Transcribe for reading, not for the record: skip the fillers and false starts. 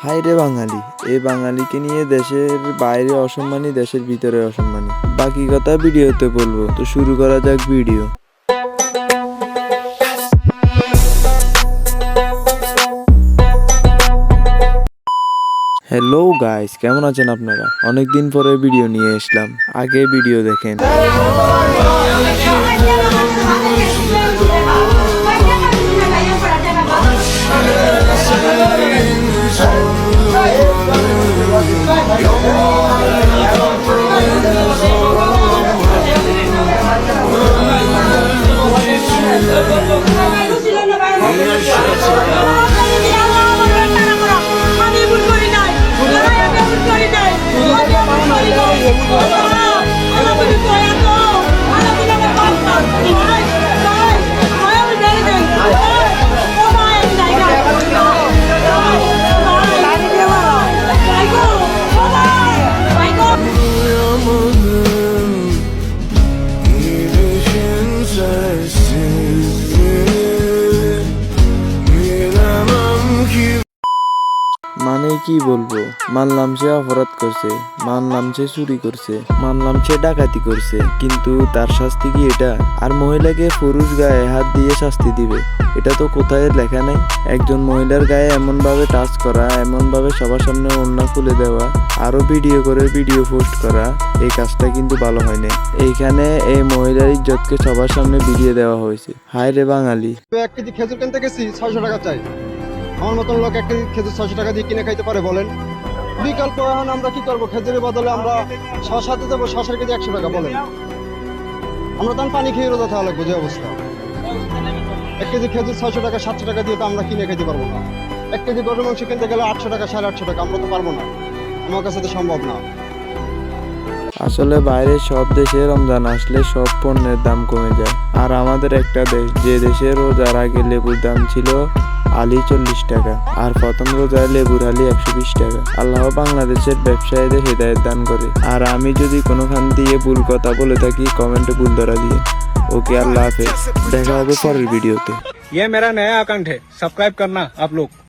হায় রে বাঙালি, এই বাঙালিকে নিয়ে দেশের বাইরে অসম্মানী, দেশের ভিতরে অসম্মানী। বাকি কথা ভিডিওতে বলবো, তো শুরু করা যাক ভিডিও। হ্যালো গাইস, কেমন আছেন আপনারা? অনেকদিন পরে ভিডিও নিয়ে আসলাম, আগে ভিডিও দেখেন। মানে কি বলবো, মানলাম সে অপরাধ করছে, মানলাম সে চুরি করছে, মানলাম সে ডাকাতি করছে, কিন্তু তার শাস্তি কি এটা? আর মহিলাকে পুরুষ গায়ে হাত দিয়ে শাস্তি দিবে, এটা তো কোথায় লেখা নেই। একজন মহিলার গায়ে এমন ভাবে টাচ করা, এমন ভাবে সবার সামনে ওড়না খুলে দেওয়া, আরো ভিডিও করে ভিডিও পোস্ট করা, এই কাজটা কিন্তু ভালো হয় না। এইখানে এই মহিলার ইজ্জতকে সবার সামনে বিলিয়ে দেওয়া হয়েছে। হায় রে বাঙালি। 1 কেজি খেজুর কিনতে গেছি 600 টাকা চাই। আমার মতন লোক 1 কেজি খেজুর 600 টাকা দিয়ে কিনে খাইতে পারে বলেন? বিকল্প এখন আমরা কি করবো? খেজুরের বদলে আমরা শশাতে দেবো, শশার কেজি 100 টাকা বলেন। আমরা তখন পানি খেয়ে রোজা থাকা লাগবে যে অবস্থা। 1 কেজি খেজুর 600 টাকা 700 টাকা দিয়ে তো আমরা কিনে খাইতে পারবো না। 1 কেজি গরুর মাংস কিনতে গেলে 800 টাকা 850 টাকা, আমরা তো পারবো না, আমার কাছে তো সম্ভব না। আসলে বাইরে সব দেশে রমজান আসলে সব পণ্যের দাম কমে যায়, আর আমাদের একটা দেশ, যে দেশে রোজার আগে লেবুর দাম ছিল আলি 40 টাকা, আর প্রথম রোজায় লেবুর আলি 120 টাকা। আল্লাহ বাংলাদেশের ব্যবসায়ীদের হৃদায়ত দান করে। আর আমি যদি কোনোখান দিয়ে ভুল কথা বলে থাকি, কমেন্টে ভুল ধরা দিয়ে। ওকে, আল্লাহ হাফেজ, দেখা হবে পরের ভিডিওতে। ये मेरा नया अकाउंट है, सब्सक्राइब करना आप लोग।